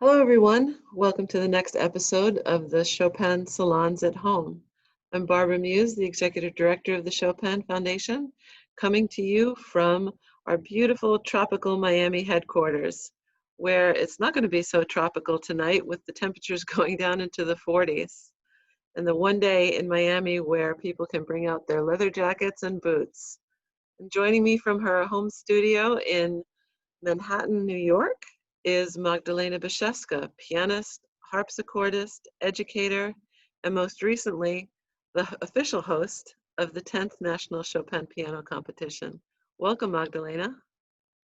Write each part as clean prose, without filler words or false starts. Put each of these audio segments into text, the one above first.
Hello, everyone. Welcome to the next episode of the Chopin Salons at Home. I'm Barbara Muze, the Executive Director of the Chopin Foundation, coming to you from our beautiful tropical Miami headquarters, where it's not going to be so tropical tonight with the temperatures going down into the 40s. And the one day in Miami where people can bring out their leather jackets and boots. And joining me from her home studio in Manhattan, New York, is Magdalena Baczewska, pianist, harpsichordist, educator, and most recently, the official host of the 10th National Chopin Piano Competition. Welcome, Magdalena.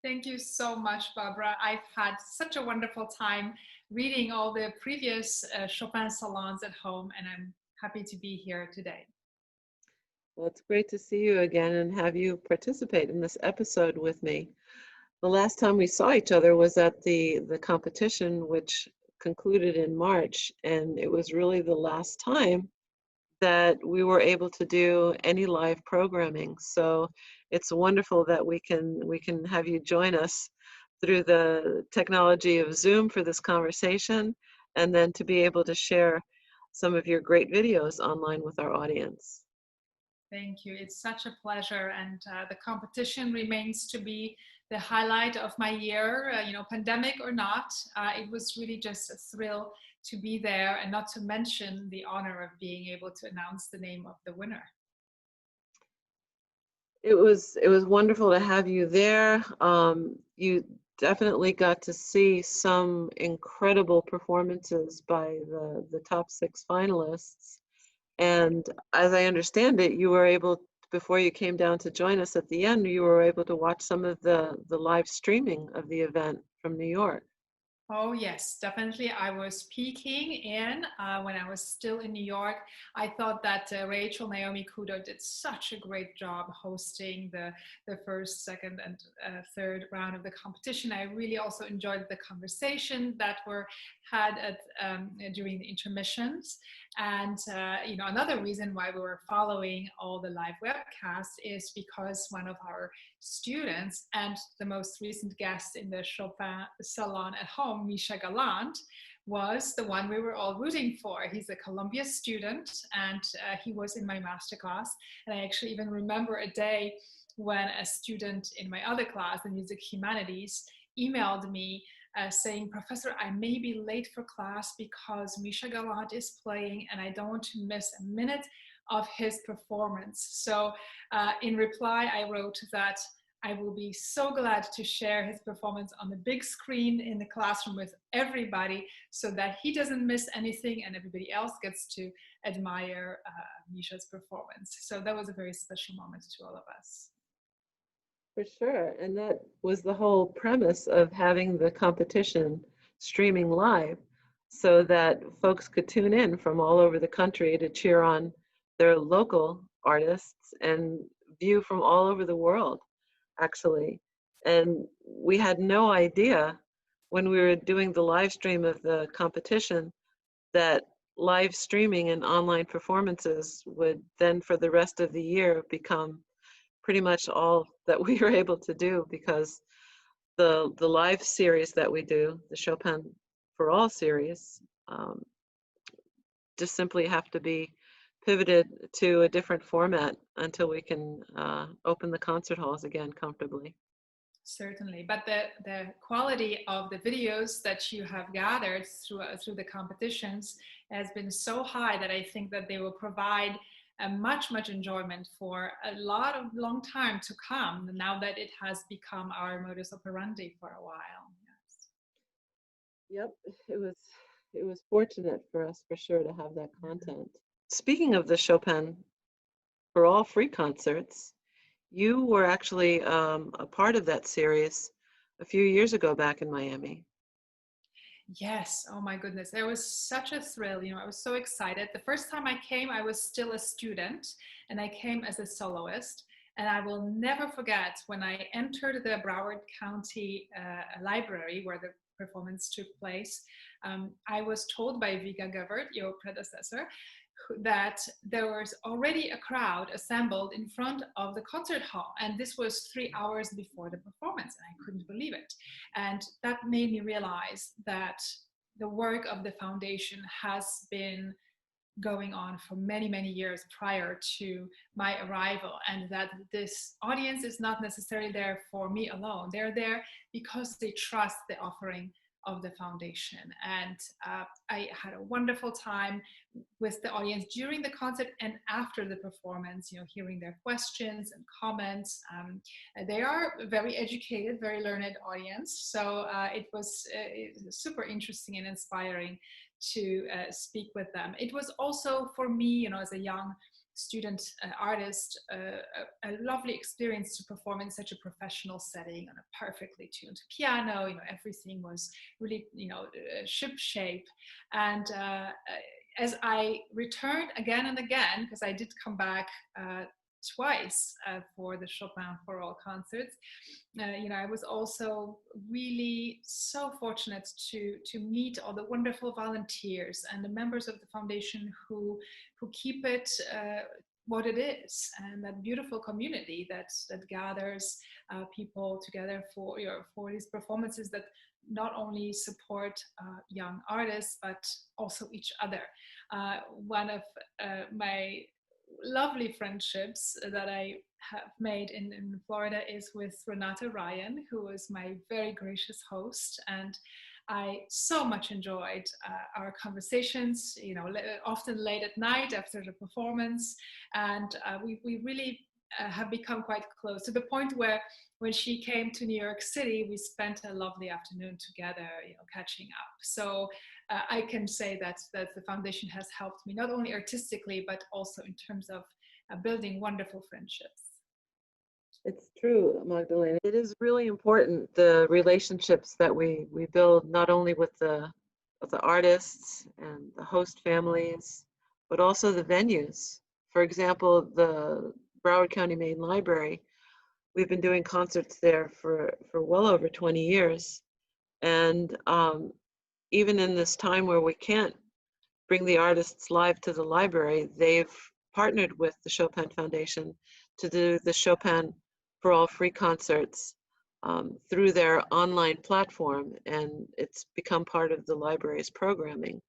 Thank you so much, Barbara. I've had such a wonderful time reading all the previous Chopin salons at home, and I'm happy to be here today. Well, it's great to see you again and have you participate in this episode with me. The last time we saw each other was at the competition, which concluded in March, and it was really the last time that we were able to do any live programming. So it's wonderful that we can have you join us through the technology of Zoom for this conversation, and then to be able to share some of your great videos online with our audience. Thank you. It's such a pleasure, and the competition remains to be the highlight of my year. Pandemic or not, it was really just a thrill to be there, and not to mention the honor of being able to announce the name of the winner. It was wonderful to have you there. You definitely got to see some incredible performances by the top 6 finalists. And as I understand it, you were able, before you came down to join us at the end, you were able to watch some of the live streaming of the event from New York. Oh, yes, definitely. I was peeking in when I was still in New York. I thought that Rachel Naomi Kudo did such a great job hosting the first, second, and third round of the competition. I really also enjoyed the conversation that were had during the intermissions. And another reason why we were following all the live webcasts is because one of our students and the most recent guest in the Chopin Salon at Home, Misha Gallant, was the one we were all rooting for. He's a Columbia student, and he was in my masterclass. And I actually even remember a day when a student in my other class, the Music Humanities, emailed me saying, "Professor, I may be late for class because Misha Gallant is playing and I don't want to miss a minute of his performance." So in reply, I wrote that I will be so glad to share his performance on the big screen in the classroom with everybody so that he doesn't miss anything and everybody else gets to admire Misha's performance. So that was a very special moment to all of us. For sure. And that was the whole premise of having the competition streaming live so that folks could tune in from all over the country to cheer on their local artists and view from all over the world, actually. And we had no idea when we were doing the live stream of the competition that live streaming and online performances would then, for the rest of the year, become pretty much all that we were able to do, because the live series that we do, the Chopin for All series, just simply have to be pivoted to a different format until we can open the concert halls again comfortably. Certainly, but the quality of the videos that you have gathered through the competitions has been so high that I think that they will provide a much enjoyment for a lot of long time to come, now that it has become our modus operandi for a while. Yes. Yep, it was fortunate for us for sure to have that content. Speaking of the Chopin for All free concerts, you were actually a part of that series a few years ago back in Miami. Yes, oh my goodness, there was such a thrill. I was so excited. The first time I came, I was still a student and I came as a soloist. And I will never forget when I entered the Broward County Library where the performance took place. I was told by Viga Govert, your predecessor, that there was already a crowd assembled in front of the concert hall, and this was 3 hours before the performance, and I couldn't believe it. And that made me realize that the work of the foundation has been going on for many, many years prior to my arrival, and that this audience is not necessarily there for me alone. They're there because they trust the offering of the foundation. And I had a wonderful time with the audience during the concert and after the performance, hearing their questions and comments. They are a very educated, very learned audience. So it was super interesting and inspiring to speak with them. It was also for me, as a young student artist, a lovely experience to perform in such a professional setting on a perfectly tuned piano. Everything was really, ship shape. And as I returned again and again, because I did come back twice for the Chopin for All concerts, I was also really so fortunate to meet all the wonderful volunteers and the members of the foundation who keep it what it is, and that beautiful community that gathers people together for these performances that not only support young artists but also each other. One of my lovely friendships that I have made in Florida is with Renata Ryan, who was my very gracious host. And I so much enjoyed our conversations, often late at night after the performance. And we really have become quite close, to the point where when she came to New York City, we spent a lovely afternoon together, catching up. So I can say that the foundation has helped me not only artistically, but also in terms of building wonderful friendships. It's true, Magdalena. It is really important, the relationships that we build, not only with the artists and the host families, but also the venues. For example, the Broward County Main Library, we've been doing concerts there for well over 20 years. And even in this time where we can't bring the artists live to the library, they've partnered with the Chopin Foundation to do the Chopin for All free concerts through their online platform, and it's become part of the library's programming.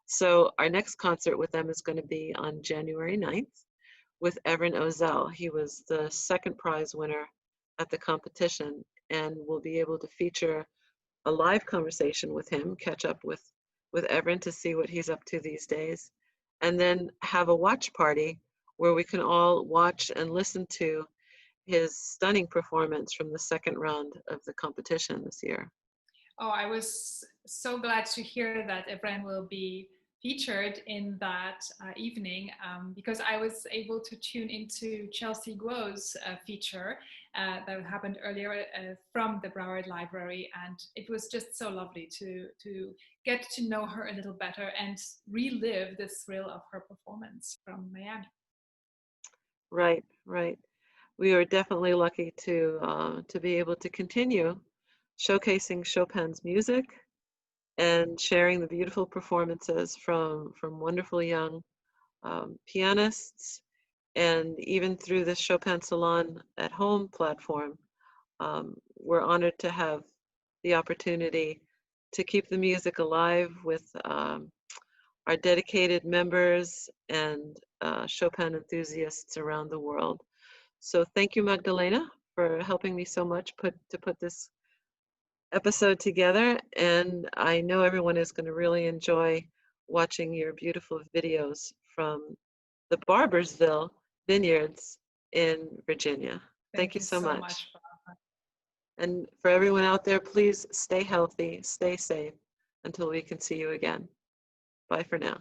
So our next concert with them is going to be on January 9th with Evan Ozell. He was the second prize winner at the competition, and we'll be able to feature a live conversation with him, catch up with Evan to see what he's up to these days, and then have a watch party where we can all watch and listen to his stunning performance from the second round of the competition this year. Oh, I was so glad to hear that Ebren will be featured in that evening, because I was able to tune into Chelsea Guo's feature that happened earlier from the Broward Library, and it was just so lovely to get to know her a little better and relive the thrill of her performance from Miami. Right, right. We are definitely lucky to be able to continue showcasing Chopin's music and sharing the beautiful performances from wonderful young pianists, and even through the Chopin Salon at Home platform. We're honored to have the opportunity to keep the music alive with our dedicated members and Chopin enthusiasts around the world. So thank you, Magdalena, for helping me so much to put this episode together. And I know everyone is going to really enjoy watching your beautiful videos from the Barbersville Vineyards in Virginia. Thank you so much. And for everyone out there, please stay healthy, stay safe until we can see you again. Bye for now.